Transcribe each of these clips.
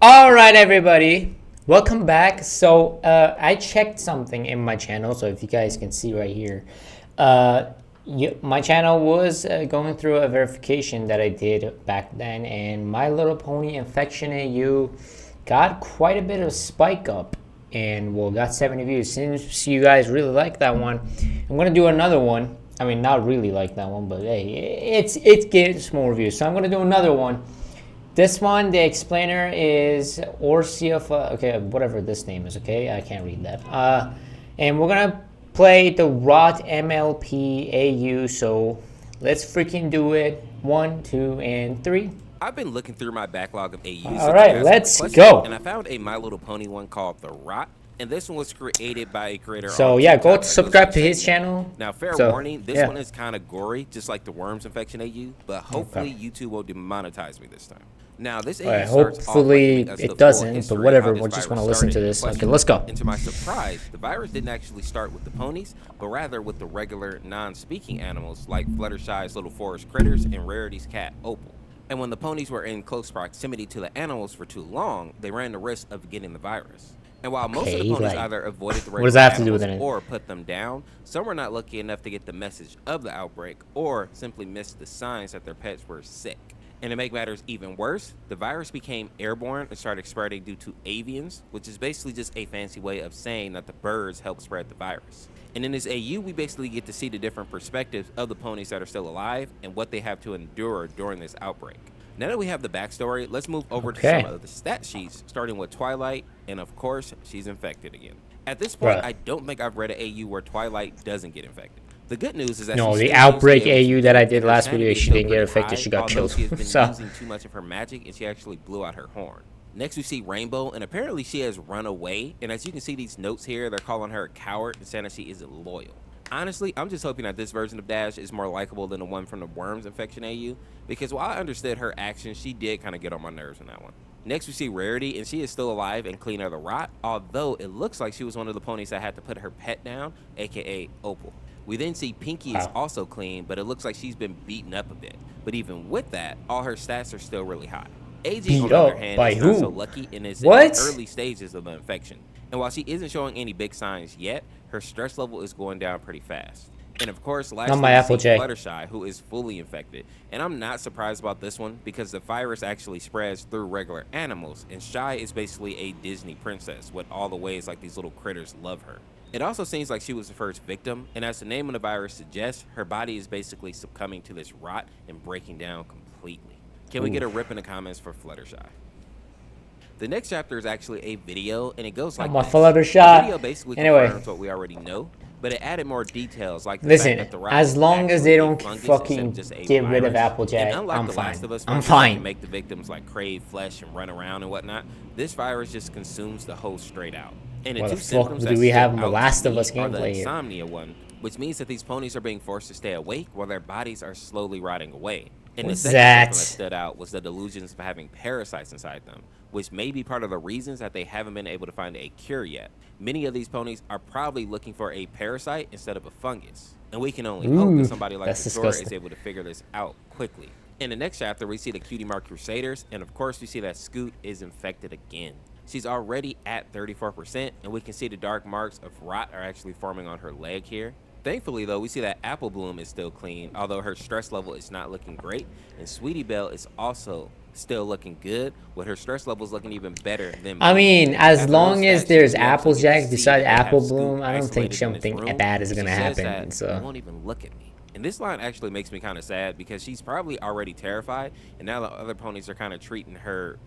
All right, everybody, welcome back. So I checked something in my channel. So if you guys can see right here, my channel was going through a verification that I did back then, and My Little Pony Infection AU got quite a bit of spike up, and well, got 70 views. Since you guys really like that one, I'm gonna do another one. I mean, not really like that one, but hey, it gets more views, so I'm gonna do another one. This one, the explainer is Orsia, okay, whatever this name is, okay? I can't read that. And we're gonna play the ROT MLP AU, so let's freaking do it. 1, 2, and 3. I've been looking through my backlog of AUs. All right, let's go. And I found a My Little Pony one called The ROT. And this one was created by a creator. So yeah, go subscribe to his channel. Now, fair warning, this one is kind of gory, just like the Worms Infection AU. But hopefully YouTube will demonetize me this time. Now, this AU hopefully it doesn't, but whatever. We just want to listen to this. Okay, let's go. And to my surprise, the virus didn't actually start with the ponies, but rather with the regular non-speaking animals like Fluttershy's little forest critters and Rarity's cat Opal. And when the ponies were in close proximity to the animals for too long, they ran the risk of getting the virus. And while most of the ponies either avoided the regular animals or put them down, some were not lucky enough to get the message of the outbreak or simply missed the signs that their pets were sick. And to make matters even worse, the virus became airborne and started spreading due to avians, which is basically just a fancy way of saying that the birds help spread the virus. And in this AU, we basically get to see the different perspectives of the ponies that are still alive and what they have to endure during this outbreak. Now that we have the backstory, let's move over to some of the stat sheets, starting with Twilight, and of course, she's infected again. At this point, I don't think I've read an AU where Twilight doesn't get infected. The good news is that the outbreak AU that I did last video, she didn't get infected, she got killed. She has been using too much of her magic, and she actually blew out her horn. Next, we see Rainbow, and apparently she has run away, and as you can see these notes here, they're calling her a coward and saying that she isn't loyal. Honestly, I'm just hoping that this version of Dash is more likable than the one from the Worms Infection AU, because while I understood her actions, she did kind of get on my nerves in that one. Next, we see Rarity, and she is still alive and clean of the rot, although it looks like she was one of the ponies that had to put her pet down, aka Opal. We then see Pinky is also clean, but it looks like she's been beaten up a bit. But even with that, all her stats are still really high. AJ, on the other hand, is not so lucky and is in the early stages of the infection. And while she isn't showing any big signs yet, her stress level is going down pretty fast. And of course, lastly, we see Fluttershy, who is fully infected. And I'm not surprised about this one because the virus actually spreads through regular animals, and Shy is basically a Disney princess with all the ways like these little critters love her. It also seems like she was the first victim, and as the name of the virus suggests, her body is basically succumbing to this rot and breaking down completely. Can we get a rip in the comments for Fluttershy? The next chapter is actually a video, and it goes like this. Fluttershy. The video basically confirms what we already know, but it added more details like the fact that the rot as long as they don't fucking get rid of Applejack, I'm fine. I'm fine. Make the victims like crave flesh and run around and whatnot. This virus just consumes the host straight out. And the two symptoms that we have in the Last of Us gameplay here. Insomnia one, which means that these ponies are being forced to stay awake while their bodies are slowly rotting away. And the second symptom that stood out was the delusions of having parasites inside them, which may be part of the reasons that they haven't been able to find a cure yet. Many of these ponies are probably looking for a parasite instead of a fungus. And we can only hope that somebody like Victoria is able to figure this out quickly. In the next chapter, we see the Cutie Mark Crusaders, and of course we see that Scoot is infected again. She's already at 34%, and we can see the dark marks of rot are actually forming on her leg here. Thankfully, though, we see that Apple Bloom is still clean, although her stress level is not looking great, and Sweetie Belle is also still looking good, with her stress levels looking even better than I mean, as long as there's Applejack beside Apple Bloom, I don't think something bad is gonna happen. So she won't even look at me. And this line actually makes me kind of sad because she's probably already terrified, and now the other ponies are kind of treating her,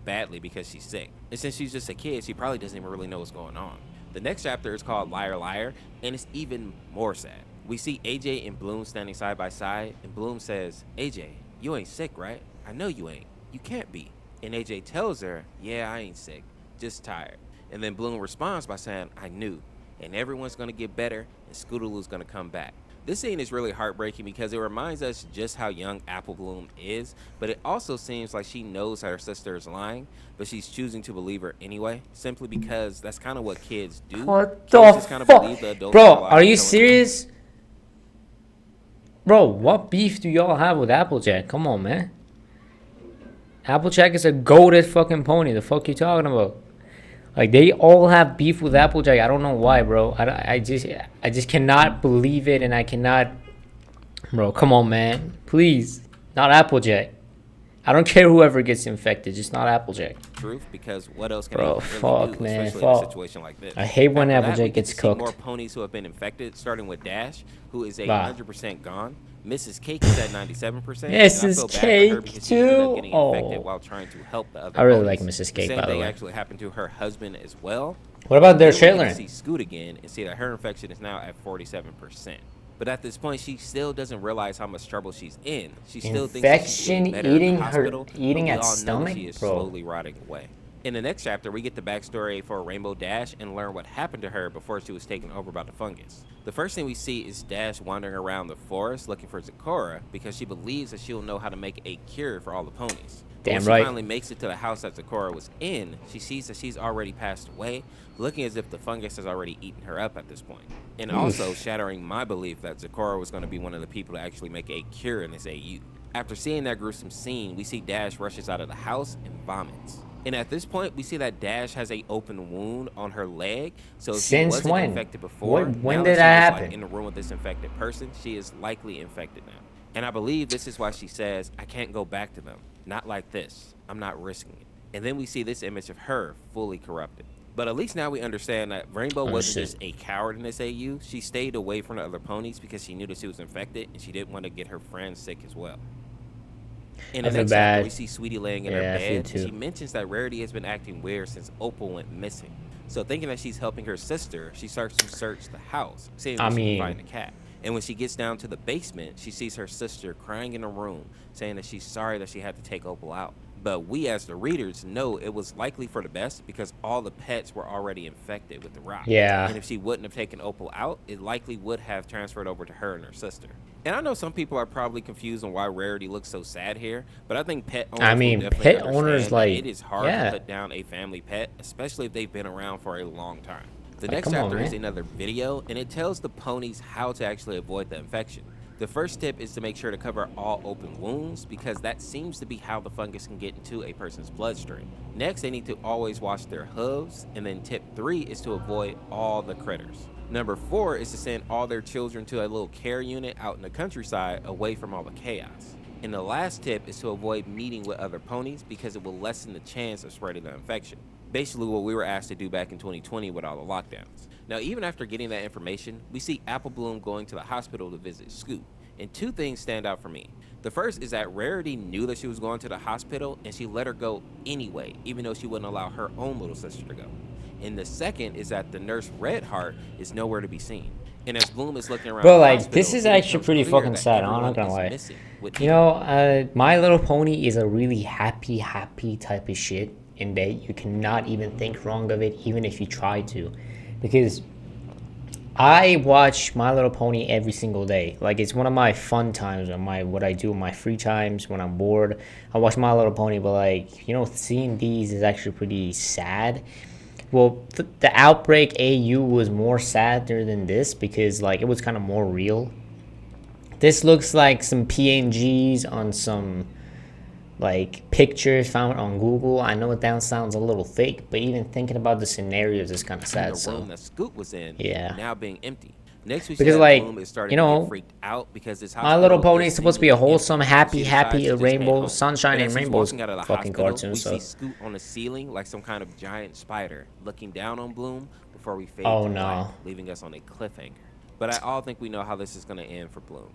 badly because she's sick. And since she's just a kid, she probably doesn't even really know what's going on. The next chapter is called Liar Liar, and it's even more sad. We see AJ and Bloom standing side by side, and Bloom says, "AJ, you ain't sick, right? I know you ain't. You can't be." And AJ tells her, "Yeah, I ain't sick, just tired." And then Bloom responds by saying, "I knew, and everyone's gonna get better, and Scootaloo's gonna come back." This scene is really heartbreaking because it reminds us just how young Apple Bloom is, but it also seems like she knows that her sister is lying, but she's choosing to believe her anyway, simply because that's kind of what kids do. What the fuck? Bro, are you serious? Bro, what beef do y'all have with Applejack? Come on, man. Applejack is a goated fucking pony. The fuck you talking about? Like, they all have beef with Applejack. I don't know why, bro. I just cannot believe it, and I cannot. Bro, come on, man. Please, not Applejack. I don't care whoever gets infected, just not Applejack. Truth, because what else can Bro, anyone really fuck, do, man, especially in a fuck. situation like this? I hate when After that, we Applejack get gets to see cooked. more ponies who have been infected, starting with Dash, who is Bah. 100% gone. Mrs. Cake is at 97%. Mrs. Cake, Because she ended up getting too? infected Oh. while trying to help the other I really ponies. like Mrs. Cake, Same by the thing way. actually happened to her husband as well. What about their Then we get to children? see Scoot again and see that her infection is now at 47%. But at this point, she still doesn't realize how much trouble she's in. She still thinks that she's Infection, doing better in eating the hospital, eating but we at all know that stomach? she is Bro. slowly rotting away. In the next chapter, we get the backstory for Rainbow Dash and learn what happened to her before she was taken over by the fungus. The first thing we see is Dash wandering around the forest looking for Zecora because she believes that she'll know how to make a cure for all the ponies. Damn When right. she finally makes it to the house that Zecora was in, she sees that she's already passed away, looking as if the fungus has already eaten her up at this point. And also shattering my belief that Zecora was going to be one of the people to actually make a cure in this AU. After seeing that gruesome scene, we see Dash rushes out of the house and vomits. And at this point, we see that Dash has a open wound on her leg. So if she Since wasn't when? infected before, When now did that that she is, happen? like, in the room with this infected person, she is likely infected now. And I believe this is why she says, I can't go back to them. Not like this. I'm not risking it. And then we see this image of her fully corrupted. But at least now we understand that Rainbow wasn't just a coward in this AU. She stayed away from the other ponies because she knew that she was infected and she didn't want to get her friends sick as well. In the I feel next chapter, bad. we see Sweetie laying in her Yeah, I feel bed. too. She mentions that Rarity has been acting weird since Opal went missing. So thinking that she's helping her sister, she starts to search the house, seeing if she can find the cat. And when she gets down to the basement, she sees her sister crying in a room, saying that she's sorry that she had to take Opal out. But we as the readers know it was likely for the best because all the pets were already infected with the rock. Yeah. And if she wouldn't have taken Opal out, it likely would have transferred over to her and her sister. And I know some people are probably confused on why Rarity looks so sad here, but I think pet owners will definitely pet understand owners, that like, it is hard yeah. to put down a family pet, especially if they've been around for a long time. The Like, next come on, chapter is man. another video, and it tells the ponies how to actually avoid the infection. The first tip is to make sure to cover all open wounds because that seems to be how the fungus can get into a person's bloodstream. Next, they need to always wash their hooves, and then tip 3 is to avoid all the critters. Number 4 is to send all their children to a little care unit out in the countryside away from all the chaos. And the last tip is to avoid meeting with other ponies because it will lessen the chance of spreading the infection. Basically what we were asked to do back in 2020 with all the lockdowns. Now, even after getting that information, we see Apple Bloom going to the hospital to visit Scoot. And 2 things stand out for me. The first is that Rarity knew that she was going to the hospital and she let her go anyway, even though she wouldn't allow her own little sister to go. And the second is that the nurse Redheart is nowhere to be seen. And as Bloom is looking around Bro, the like, hospital, this is it actually becomes pretty clear fucking that sad. I'm not everyone gonna is lie. missing with You know, My Little Pony is a really happy type of shit, in that you cannot even think wrong of it, even if you try to, because I watch My Little Pony every single day. Like, it's one of my fun times, or what I do in my free times when I'm bored. I watch My Little Pony, but, like, you know, seeing these is actually pretty sad. Well, the Outbreak AU was more sadder than this because, like, it was kind of more real. This looks like some PNGs on some, like, pictures found on Google. I know that sounds a little fake, but even thinking about the scenarios is kind of sad. the room that Scoot was in yeah. now being empty. Next, we see Because, that like, Bloom is starting you to know, get freaked out because this My Little hospital Pony is supposed to be a seemingly wholesome, empty. happy, She decides to just head rainbow, home. sunshine And and as she's rainbows walking out of the fucking hospital, cartoon. we So see Scoot on the ceiling like some kind of giant spider looking down on Bloom before we fade Oh, to no. black, leaving us on a cliffhanger. But I all think we know how this is going to end for Bloom.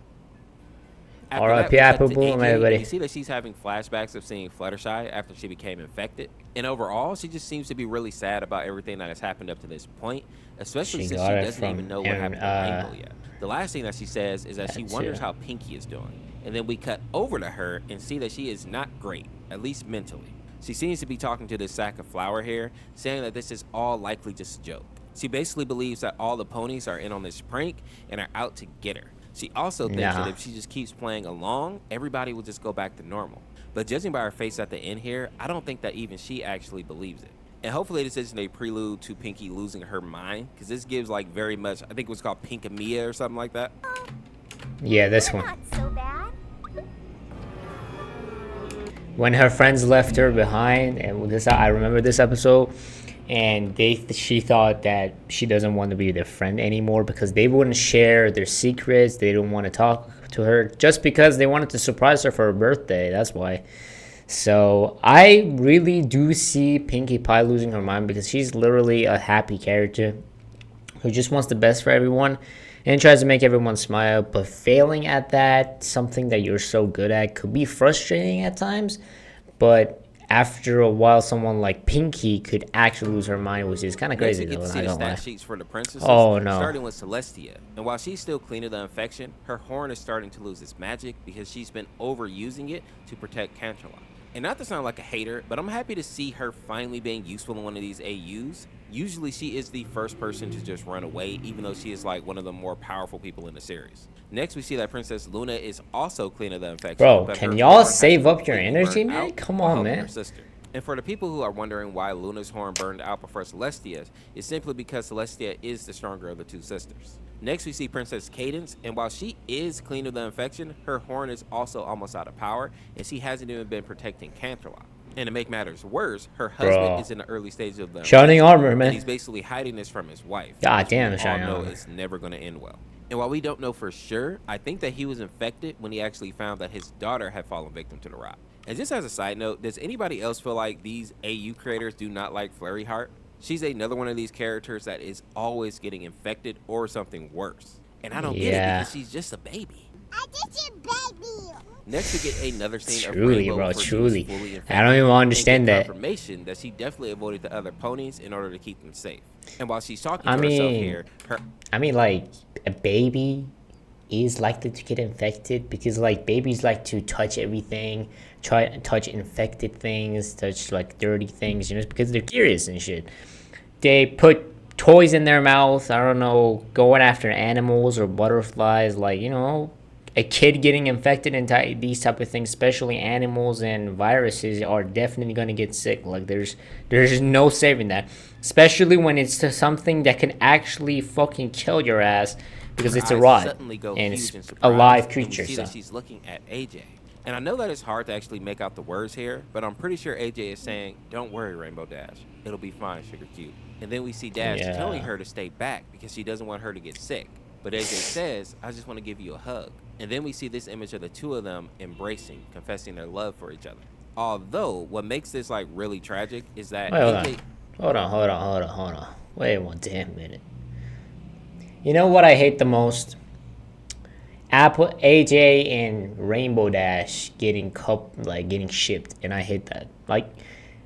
After R.I.P. that, we Apple cut to Bloom, AJ, everybody. and you see that she's having flashbacks of seeing Fluttershy after she became infected. And overall, she just seems to be really sad about everything that has happened up to this point, especially She since got she it doesn't from even know what happened to Rainbow yet. The last thing that she says is that she That wonders too. how Pinky is doing. And then we cut over to her and see that she is not great, at least mentally. She seems to be talking to this sack of flour here, saying that this is all likely just a joke. She basically believes that all the ponies are in on this prank and are out to get her. She also thinks that if she just keeps playing along, everybody will just go back to normal. But judging by her face at the end here, I don't think that even she actually believes it. And hopefully this isn't a prelude to Pinky losing her mind, because this gives like very much, I think it was called Pinkamia or something like that. Yeah, this one. Not so bad. when her friends left her behind, and this I remember this episode, and she thought that she doesn't want to be their friend anymore because they wouldn't share their secrets. They didn't want to talk to her just because they wanted to surprise her for her birthday. That's why. So I really do see Pinkie Pie losing her mind because she's literally a happy character who just wants the best for everyone and tries to make everyone smile. But failing at that, something that you're so good at, could be frustrating at times. But after a while, someone like Pinkie could actually lose her mind, which is kind of crazy. Next, we get to see the stat sheets for the princesses. Oh no! Starting with Celestia, and while she's still clean of the infection, her horn is starting to lose its magic because she's been overusing it to protect Canterlot. And not to sound like a hater, but I'm happy to see her finally being useful in one of these AUs. Usually she is the first person to just run away, even though she is like one of the more powerful people in the series. Next, we see that Princess Luna is also clean of the infection. Bro, can y'all save up your energy, man? Come on, man. Her sister. And for the people who are wondering why Luna's horn burned out before Celestia's, it's simply because Celestia is the stronger of the two sisters. Next, we see Princess Cadence, and while she is clean of the infection, her horn is also almost out of power, and she hasn't even been protecting Canterlot. And to make matters worse, her husband is in the early stages of the Shining armor, man. And he's basically hiding this from his wife. God damn, Shining armor. Armor. It's never going to end well. And while we don't know for sure, I think that he was infected when he actually found that his daughter had fallen victim to the rot. And just as a side note, does anybody else feel like these AU creators do not like Flurry Heart? She's another one of these characters that is always getting infected or something worse. And I don't get it because she's just a baby. I'm just a baby. Next, we get another scene of Truly, Rainbow bro, before she truly. was fully infected, I don't even understand that. Confirmation that she definitely avoided the other ponies in order to keep them safe. And while she's talking to herself here, like a baby is likely to get infected because like babies like to touch everything, touch infected things, touch like dirty things, you know, because they're curious and shit. They put toys in their mouth, I don't know, going after animals or butterflies, like, you know, a kid getting infected and these type of things, especially animals and viruses, are definitely going to get sick. Like there's no saving that, especially when it's something that can actually fucking kill your ass because it's a rot and it's a live creature. So she's looking at AJ, and I know that it's hard to actually make out the words here, but I'm pretty sure AJ is saying, "Don't worry, Rainbow Dash, it'll be fine, Sugar Cute." And then we see Dash telling her to stay back because she doesn't want her to get sick. But AJ says, "I just want to give you a hug." And then we see this image of the two of them embracing, confessing their love for each other. Although, what makes this like really tragic is that Hold on. Wait one damn minute. You know what I hate the most? AJ and Rainbow Dash getting shipped, and I hate that. Like,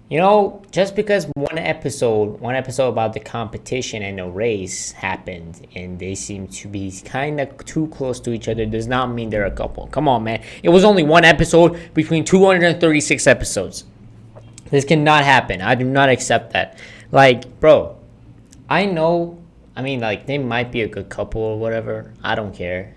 you know, just because one episode about the competition and the race happened and they seem to be kind of too close to each other does not mean they're a couple. Come on, man. It was only one episode between 236 episodes. This cannot happen. I do not accept that. Like, bro, I mean, like, they might be a good couple or whatever. I don't care.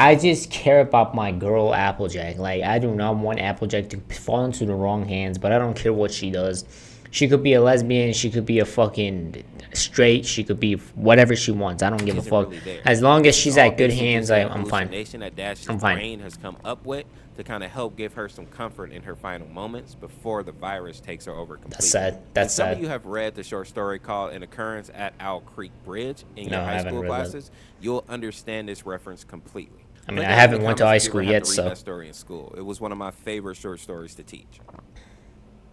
I just care about my girl Applejack. Like, I do not want Applejack to fall into the wrong hands, but I don't care what she does. She could be a lesbian. She could be a fucking straight. She could be whatever she wants. I don't give a fuck. As long as she's at good hands, I'm fine. That Dash's brain has come up with to kind of help give her some comfort in her final moments before the virus takes her over completely. That's sad. That's sad. Some of you have read the short story called An Occurrence at Owl Creek Bridge in your high school classes. You'll understand this reference completely. I mean, I haven't went to high school yet, so. so. That story in school. It was one of my favorite short stories to teach.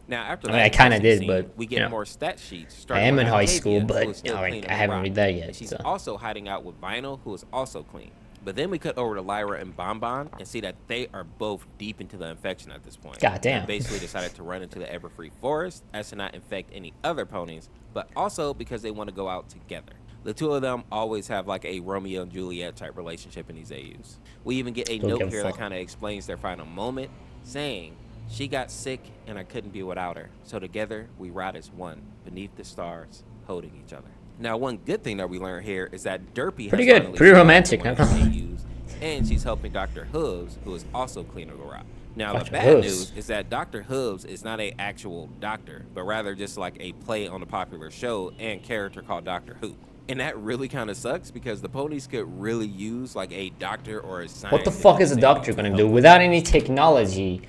Now, after I kind of did, scene, but we get more stat sheets. I am in high school, but I haven't read that yet. And she's also hiding out with Vinyl, who is also clean. But then we cut over to Lyra and Bonbon and see that they are both deep into the infection at this point. God damn. They basically decided to run into the Everfree Forest as to not infect any other ponies, but also because they want to go out together. The two of them always have like a Romeo and Juliet type relationship in these AUs. We even get a note here that kind of explains their final moment, saying, "She got sick and I couldn't be without her. So together we ride as one, beneath the stars, holding each other." Now, one good thing that we learned here is that Derpy pretty good, pretty romantic, AUs, and she's helping Dr. Hooves, who is also clean of the rock. Now, the bad news is that Dr. Hooves is not an actual doctor, but rather just like a play on a popular show and character called Dr. Who. And that really kind of sucks because the ponies could really use like a doctor or a scientist. What the fuck is a doctor going to do without any technology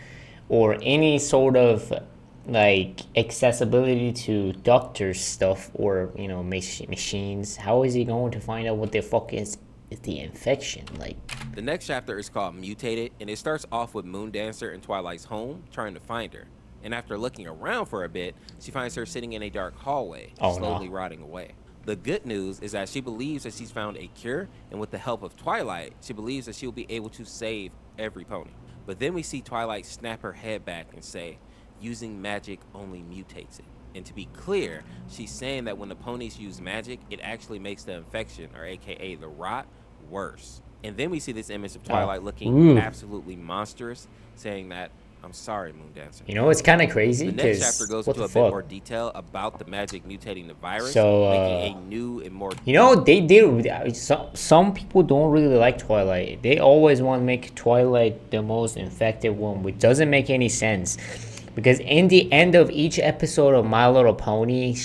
or any sort of like accessibility to doctor stuff or machines, how is he going to find out what the fuck is the infection? Like, The next chapter is called Mutated, and it starts off with Moondancer in Twilight's home trying to find her. And after looking around for a bit, she finds her sitting in a dark hallway, slowly rotting away. The good news is that she believes that she's found a cure, and with the help of Twilight, she believes that she'll be able to save every pony. But then we see Twilight snap her head back and say, using magic only mutates it. And to be clear, she's saying that when the ponies use magic, it actually makes the infection, or aka the rot, worse. And then we see this image of Twilight looking absolutely monstrous, saying that, I'm sorry, Moondancer. You know, it's kind of crazy. The next chapter goes into a bit more detail about the magic mutating the virus, making a new and more... You know, they did. Some people don't really like Twilight. They always want to make Twilight the most infected one, which doesn't make any sense. Because in the end of each episode of My Little Pony,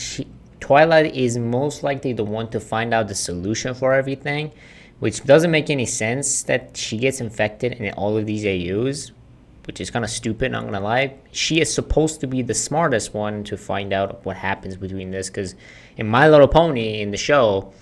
Twilight is most likely the one to find out the solution for everything, which doesn't make any sense that she gets infected in all of these AUs, which is kind of stupid, not gonna lie. She is supposed to be the smartest one to find out what happens between this, because in My Little Pony, in the show,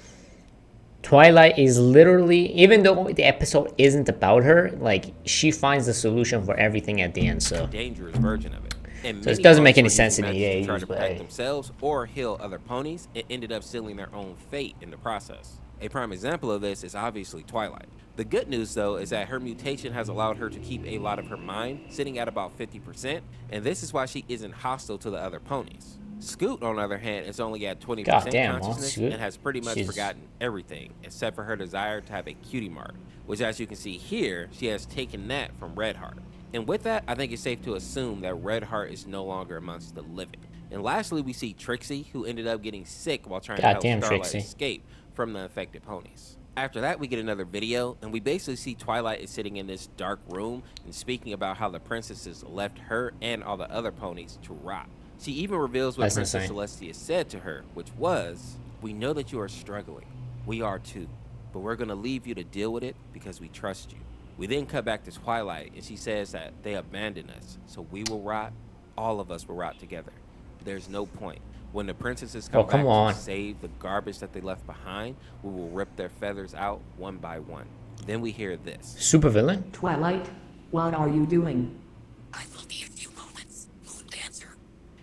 Twilight is literally, even though the episode isn't about her, like, she finds the solution for everything at the end, so. Dangerous version of it. And so it doesn't make any sense in the to try to protect themselves or heal other ponies, it ended up sealing their own fate in the process. A prime example of this is obviously Twilight. The good news, though, is that her mutation has allowed her to keep a lot of her mind, sitting at about 50%, and this is why she isn't hostile to the other ponies. Scoot, on the other hand, is only at 20% consciousness and has pretty much forgotten everything, except for her desire to have a cutie mark, which, as you can see here, she has taken that from Redheart. And with that, I think it's safe to assume that Redheart is no longer amongst the living. And lastly, we see Trixie, who ended up getting sick while trying to help Starlight escape from the infected ponies. After that, we get another video, and we basically see Twilight is sitting in this dark room and speaking about how the princesses left her and all the other ponies to rot. She even reveals what Princess Celestia said to her, which was, "We know that you are struggling. We are too. But we're going to leave you to deal with it because we trust you." We then cut back to Twilight, and she says that they abandoned us, so we will rot. All of us will rot together. There's no point. When the princesses come back to save the garbage that they left behind, we will rip their feathers out one by one. Then we hear this. Supervillain? Twilight, what are you doing? I will be a few moments, Moondancer.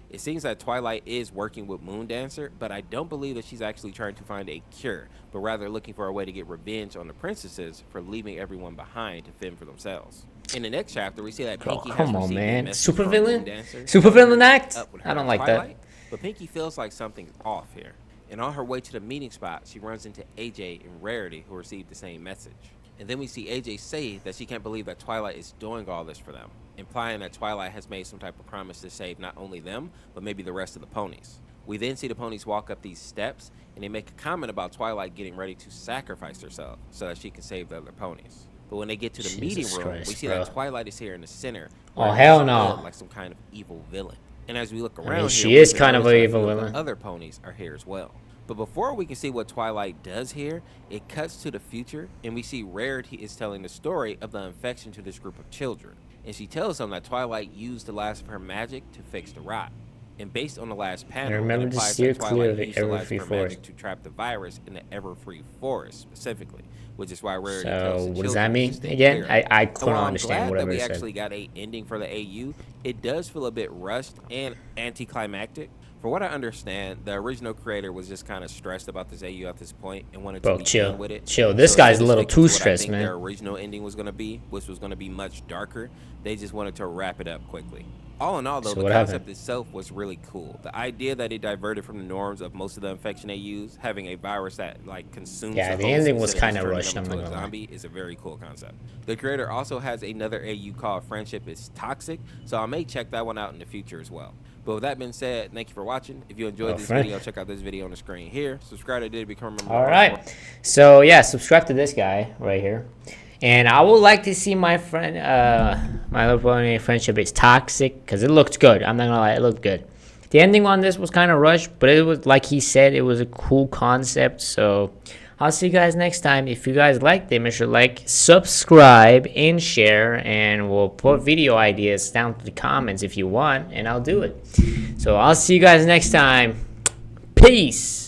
It seems that Twilight is working with Moondancer, but I don't believe that she's actually trying to find a cure, but rather looking for a way to get revenge on the princesses for leaving everyone behind to fend for themselves. In the next chapter, we see that Pinky has received a message from Moondancer. Supervillain act? I don't like that. But Pinky feels like something's off here. And on her way to the meeting spot, she runs into AJ and Rarity, who received the same message. And then we see AJ say that she can't believe that Twilight is doing all this for them, implying that Twilight has made some type of promise to save not only them, but maybe the rest of the ponies. We then see the ponies walk up these steps, and they make a comment about Twilight getting ready to sacrifice herself so that she can save the other ponies. But when they get to the meeting room, we see that Twilight is here in the center. Oh, hell no. Like some kind of evil villain. And as we look around she is kind of an evil villain. Other ponies are here as well. But before we can see what Twilight does here, it cuts to the future, and we see Rarity is telling the story of the infection to this group of children. And she tells them that Twilight used the last of her magic to fix the rot. And based on the last panel, it implies that Twilight utilized her magic to trap the virus in the Everfree Forest specifically, which is why Rarity tells the what does that mean again? I couldn't understand whatever it said. said. We actually got a ending for the AU. It does feel a bit rushed and anticlimactic. For what I understand, the original creator was just kind of stressed about this AU at this point and wanted to be done with it. Chill. This guy's a little too stressed, man. Their original ending was going to be, which was going to be much darker. They just wanted to wrap it up quickly. All in all, though, the concept itself was really cool. The idea that it diverted from the norms of most of the infection AUs, having a virus that like consumes the ending was kind of rushed. I'm not gonna lie. Is a very cool concept. The creator also has another AU called Friendship is Toxic, so I may check that one out in the future as well. But with that being said, thank you for watching. If you enjoyed this video, check out this video on the screen here. Subscribe to Did Become a Member. All right. So yeah, subscribe to this guy right here. And I would like to see my friend, My Little Pony Friendship is Toxic, because it looked good. I'm not gonna lie, it looked good. The ending on this was kind of rushed, but it was, like he said, it was a cool concept. So I'll see you guys next time. If you guys liked it, make sure to like, subscribe, and share. And we'll put video ideas down to the comments if you want, and I'll do it. So I'll see you guys next time. Peace.